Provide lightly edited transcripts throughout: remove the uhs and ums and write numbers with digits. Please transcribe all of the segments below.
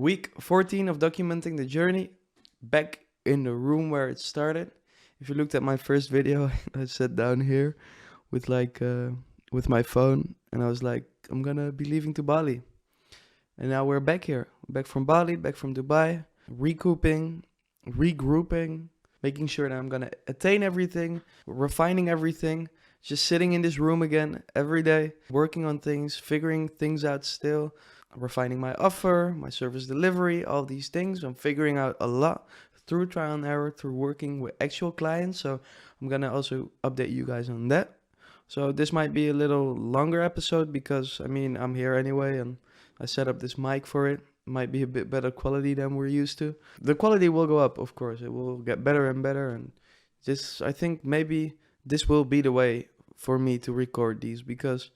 Week 14 of documenting the journey, back in the room where it started. If you looked at my first video, I sat down here with with my phone, and I was like, I'm gonna be leaving to Bali. And now we're back here, back from Bali, back from Dubai, recouping, regrouping, making sure that I'm gonna attain everything, refining everything, just sitting in this room again every day, working on things, figuring things out still, refining my offer, my service delivery, all these things. I'm figuring out a lot through trial and error, through working with actual clients. So I'm gonna also update you guys on that. So this might be a little longer episode because I'm here anyway and I set up this mic for it. Might be a bit better quality than we're used to. The quality will go up, of course. It will get better and better, and I think maybe this will be the way for me to record these, because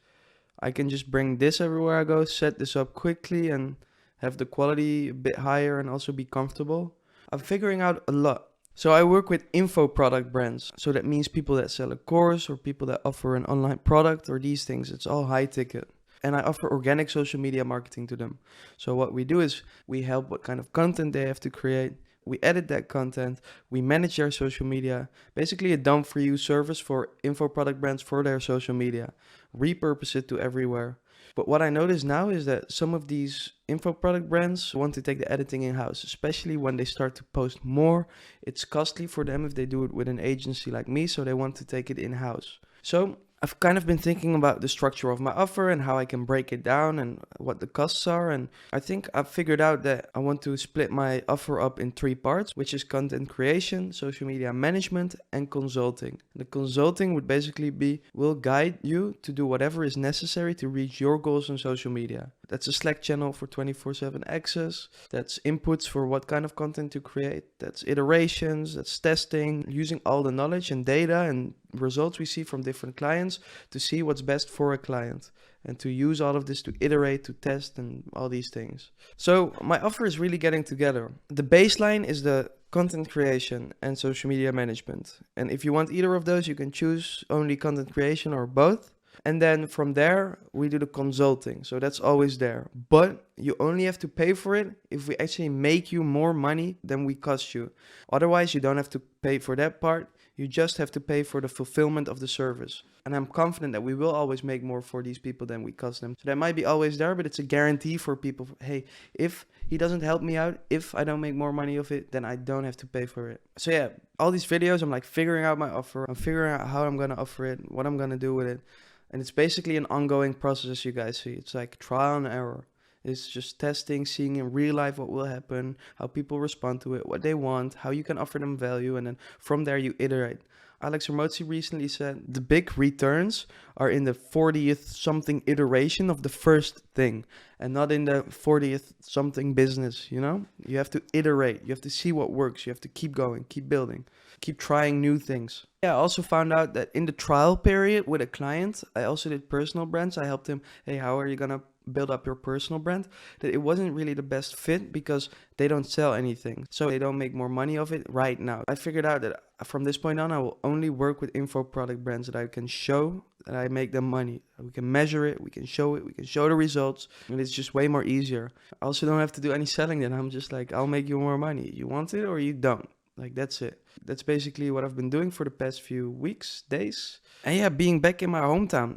I can just bring this everywhere I go, set this up quickly and have the quality a bit higher and also be comfortable. I'm figuring out a lot. So I work with info product brands. So that means people that sell a course or people that offer an online product or these things. It's all high ticket. And I offer organic social media marketing to them. So what we do is we help what kind of content they have to create. We edit that content, we manage their social media, basically a done for you service for info product brands for their social media, repurpose it to everywhere. But what I notice now is that some of these info product brands want to take the editing in-house, especially when they start to post more. It's costly for them if they do it with an agency like me, so they want to take it in-house. So I've kind of been thinking about the structure of my offer and how I can break it down and what the costs are. And I think I've figured out that I want to split my offer up in 3 parts, which is content creation, social media management, and consulting. The consulting would basically will guide you to do whatever is necessary to reach your goals on social media. That's a Slack channel for 24/7 access. That's inputs for what kind of content to create. That's iterations, that's testing, using all the knowledge and data and results we see from different clients to see what's best for a client, and to use all of this to iterate, to test, and all these things. So my offer is really getting together. The baseline is the content creation and social media management. And if you want either of those, you can choose only content creation or both. And then from there, we do the consulting. So that's always there. But you only have to pay for it if we actually make you more money than we cost you. Otherwise, you don't have to pay for that part. You just have to pay for the fulfillment of the service. And I'm confident that we will always make more for these people than we cost them. So that might be always there, but it's a guarantee for people. Hey, if he doesn't help me out, if I don't make more money of it, then I don't have to pay for it. So yeah, all these videos, I'm like figuring out my offer. I'm figuring out how I'm going to offer it, what I'm going to do with it. And it's basically an ongoing process, as you guys see. It's like trial and error. It's just testing, seeing in real life what will happen, how people respond to it, what they want, how you can offer them value, and then from there you iterate. Alex Ramosi recently said the big returns are in the 40th something iteration of the first thing, and not in the 40th something business, you know? You have to iterate, you have to see what works, you have to keep going, keep building, keep trying new things. Yeah, I also found out that in the trial period with a client, I also did personal brands. I helped him, hey, how are you gonna build up your personal brand? That it wasn't really the best fit because they don't sell anything, so they don't make more money of it right now. I figured out that from this point on, I will only work with info product brands that I can show that I make them money. We can measure it, we can show it, we can show the results, and it's just way more easier. I also don't have to do any selling then. I'm just like, I'll make you more money. You want it or you don't. Like, that's it. That's basically what I've been doing for the past few weeks, days. And yeah, being back in my hometown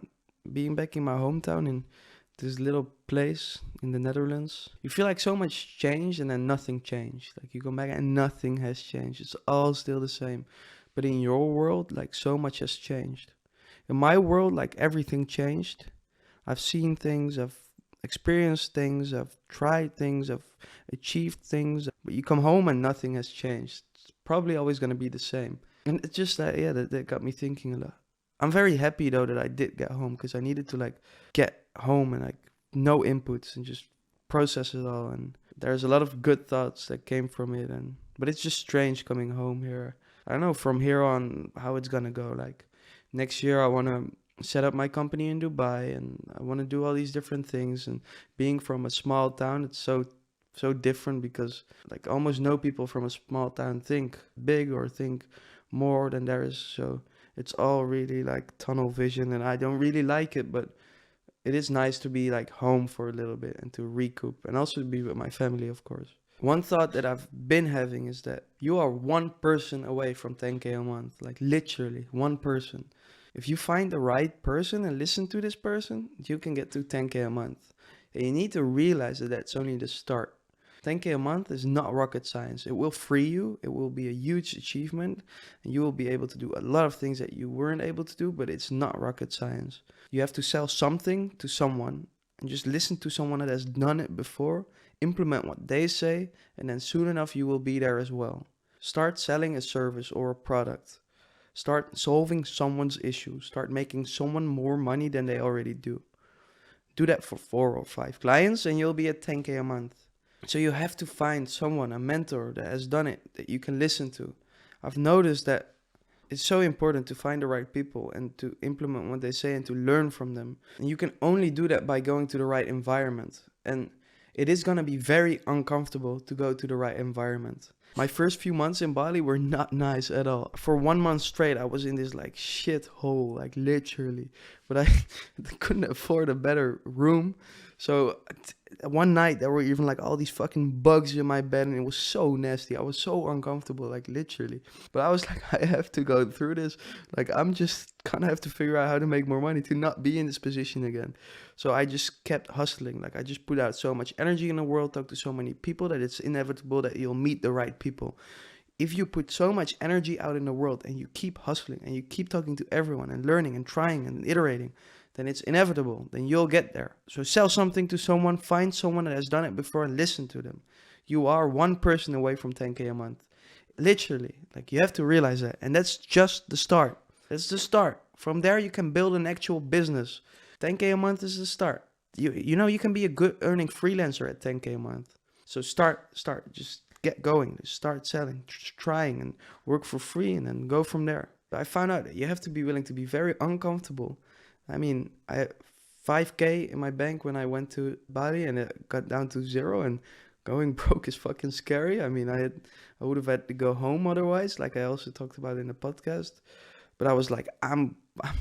in this little place in the Netherlands, you feel like so much changed and then nothing changed. Like, you come back and nothing has changed. It's all still the same. But in your world, like, so much has changed. In my world, like, everything changed. I've seen things, I've experienced things, I've tried things, I've achieved things. But you come home and nothing has changed. It's probably always going to be the same. And it's just that, yeah, that got me thinking a lot. I'm very happy though that I did get home, because I needed to like get home and like no inputs and just process it all. And there's a lot of good thoughts that came from it. But it's just strange coming home here. I don't know from here on how it's gonna go. Like next year I want to set up my company in Dubai, and I want to do all these different things. And being from a small town, it's so different, because like almost no people from a small town think big or think more than there is. So it's all really like tunnel vision, and I don't really like it, but it is nice to be like home for a little bit and to recoup and also to be with my family, of course. One thought that I've been having is that you are one person away from 10K a month, like literally one person. If you find the right person and listen to this person, you can get to 10K a month. And you need to realize that that's only the start. 10K a month is not rocket science. It will free you. It will be a huge achievement. And you will be able to do a lot of things that you weren't able to do, but it's not rocket science. You have to sell something to someone and just listen to someone that has done it before, implement what they say, and then soon enough you will be there as well. Start selling a service or a product. Start solving someone's issue. Start making someone more money than they already do. Do that for 4 or 5 clients and you'll be at 10K a month. So you have to find someone, a mentor that has done it, that you can listen to. I've noticed that it's so important to find the right people and to implement what they say and to learn from them. And you can only do that by going to the right environment. And it is going to be very uncomfortable to go to the right environment. My first few months in Bali were not nice at all. For 1 month straight, I was in this like shit hole, like literally. But I couldn't afford a better room. So one night there were even like all these fucking bugs in my bed and it was so nasty. I was so uncomfortable, like literally. But I was like, I have to go through this. Like I'm just gonna have to figure out how to make more money to not be in this position again. So I just kept hustling. Like I just put out so much energy in the world, talked to so many people that it's inevitable that you'll meet the right people. If you put so much energy out in the world and you keep hustling and you keep talking to everyone and learning and trying and iterating, then it's inevitable. Then you'll get there. So sell something to someone, find someone that has done it before and listen to them. You are one person away from 10K a month. Literally, like you have to realize that. And that's just the start. That's the start. From there, you can build an actual business. 10K a month is the start. You know, you can be a good earning freelancer at 10K a month. So start, just get going, just start selling, trying and work for free and then go from there. I found out that you have to be willing to be very uncomfortable. I mean, I had 5K in my bank when I went to Bali and it got down to 0 and going broke is fucking scary. I mean, I would have had to go home otherwise, like I also talked about in the podcast. But I was like, I'm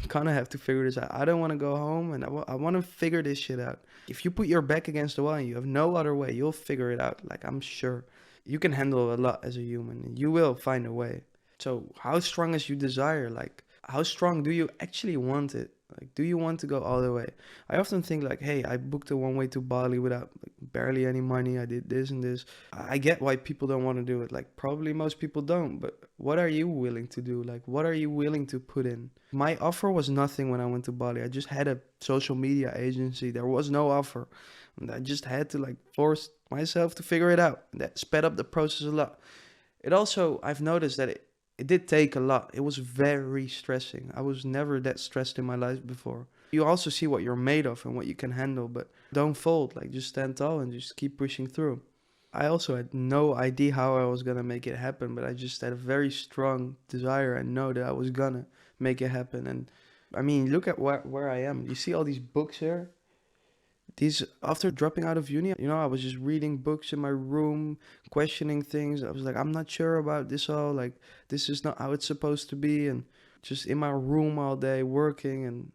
gonna have to figure this out. I don't want to go home and I want to figure this shit out. If you put your back against the wall and you have no other way, you'll figure it out. Like, I'm sure you can handle a lot as a human and you will find a way. So how strong is your desire? Like, how strong do you actually want it? Like, do you want to go all the way? I often think like, hey, I booked a one-way to Bali without like, barely any money. I did this and this. I get why people don't want to do it. Like, probably most people don't. But what are you willing to do? Like, what are you willing to put in? My offer was nothing when I went to Bali. I just had a social media agency. There was no offer. And I just had to like force myself to figure it out. That sped up the process a lot. It also, I've noticed that it did take a lot. It was very stressing. I was never that stressed in my life before. You also see what you're made of and what you can handle, but don't fold. Like, just stand tall and just keep pushing through. I also had no idea how I was going to make it happen, but I just had a very strong desire and know that I was going to make it happen. And I mean, look at where I am. You see all these books here? These, after dropping out of uni, you know, I was just reading books in my room, questioning things. I was like, I'm not sure about this all. Like, this is not how it's supposed to be. And just in my room all day working and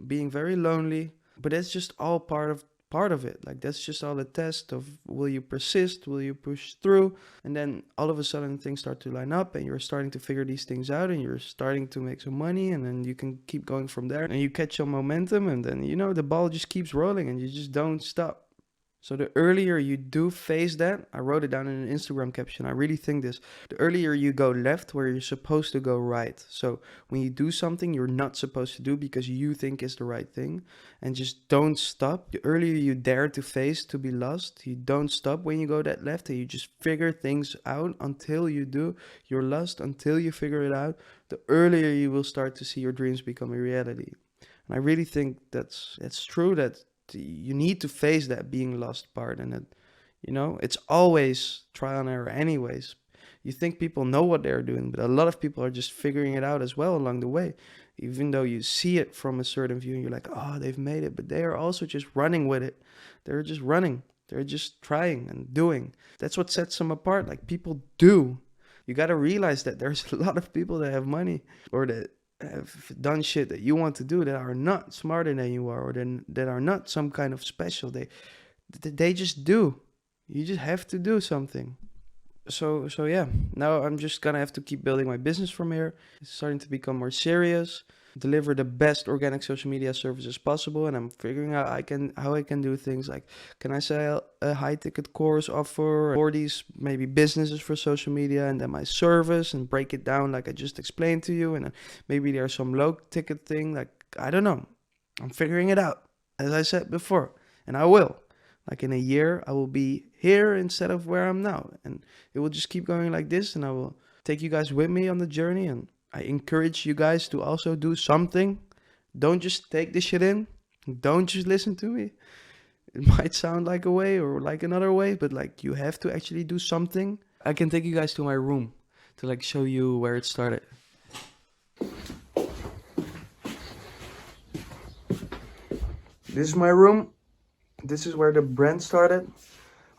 being very lonely. But that's just all part of it. Like, that's just all a test of, will you persist? Will you push through? And then all of a sudden things start to line up and you're starting to figure these things out and you're starting to make some money and then you can keep going from there and you catch some momentum and then, you know, the ball just keeps rolling and you just don't stop. So the earlier you do face that, I wrote it down in an Instagram caption, I really think this, the earlier you go left where you're supposed to go right. So when you do something you're not supposed to do because you think is the right thing, and just don't stop. The earlier you dare to face to be lost, you don't stop when you go that left and you just figure things out until you do. You're lost until you figure it out. The earlier you will start to see your dreams become a reality. And I really think that's true, that you need to face that being lost part, and that, you know, it's always trial and error anyways. You think people know what they're doing, but a lot of people are just figuring it out as well along the way. Even though you see it from a certain view and you're like, oh, they've made it, but they are also just running with it. They're just running. They're just trying and doing. That's what sets them apart. Like, people do. You got to realize that there's a lot of people that have money or that have done shit that you want to do that are not smarter than you are, or then that are not some kind of special. They just do. You just have to do something. So yeah, now I'm just gonna have to keep building my business from here. It's starting to become more serious, deliver the best organic social media services possible, and I'm figuring out how I can do things like, can I sell a high ticket course offer for these maybe businesses for social media, and then my service, and break it down like I just explained to you, and then maybe there's some low ticket thing, like, I don't know. I'm figuring it out, as I said before, and I will. Like in a year, I will be here instead of where I'm now. And it will just keep going like this. And I will take you guys with me on the journey. And I encourage you guys to also do something. Don't just take this shit in. Don't just listen to me. It might sound like a way or like another way, but like you have to actually do something. I can take you guys to my room to like show you where it started. This is my room. This is where the brand started.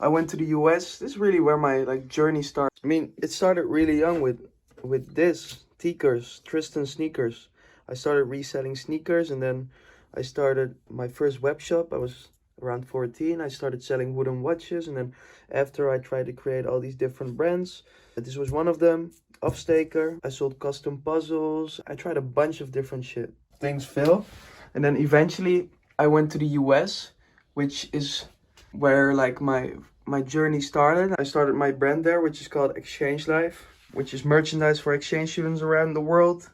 I went to the US. This is really where my like journey started. I mean, it started really young with this Teakers, Tristan sneakers. I started reselling sneakers, and then I started my first web shop. I was around 14. I started selling wooden watches, and then after I tried to create all these different brands. This was one of them, Offstaker. I sold custom puzzles. I tried a bunch of different shit. Things fail. And then eventually I went to the US, which is where like my journey started. I started my brand there, which is called Exchange Life, which is merchandise for exchange students around the world.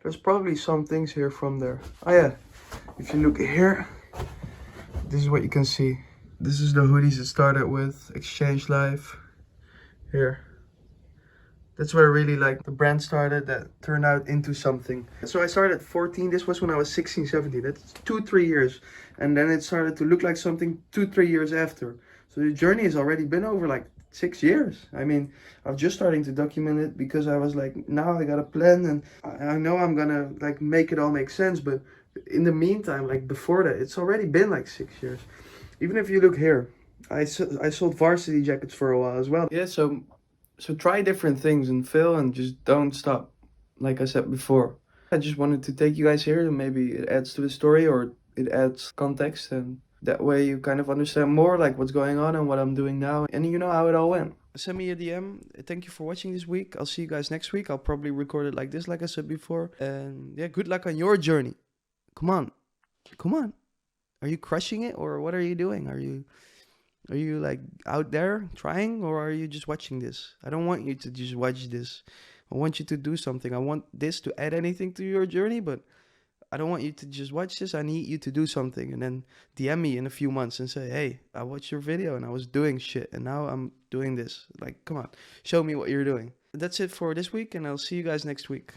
There's probably some things here from there. Oh yeah, if you look here, this is what you can see. This is the hoodies it started with, Exchange Life. Here. That's where really like the brand started, that turned out into something. So I started at 14. This was when I was 16, 17. That's 2-3 years. And then it started to look like something 2-3 years after. So the journey has already been over like 6 years. I mean, I'm just starting to document it because I was like, now I got a plan, and I know I'm gonna like make it all make sense. But in the meantime, like before that, it's already been like 6 years. Even if you look here, I sold varsity jackets for a while as well. Yeah, so try different things and fail, and just don't stop. Like I said before, I just wanted to take you guys here, and maybe it adds to the story or it adds context, and that way you kind of understand more like what's going on and what I'm doing now, and you know how it all went. Send me a DM. Thank you for watching this week. I'll see you guys next week. I'll probably record it like this, like I said before. And yeah, good luck on your journey. Come on. Come on. Are you crushing it, or what are you doing? Are you like out there trying, or are you just watching this? I don't want you to just watch this. I want you to do something. I want this to add anything to your journey, but I don't want you to just watch this. I need you to do something, and then DM me in a few months and say, hey, I watched your video and I was doing shit, and now I'm doing this. Like, come on, show me what you're doing. That's it for this week, and I'll see you guys next week.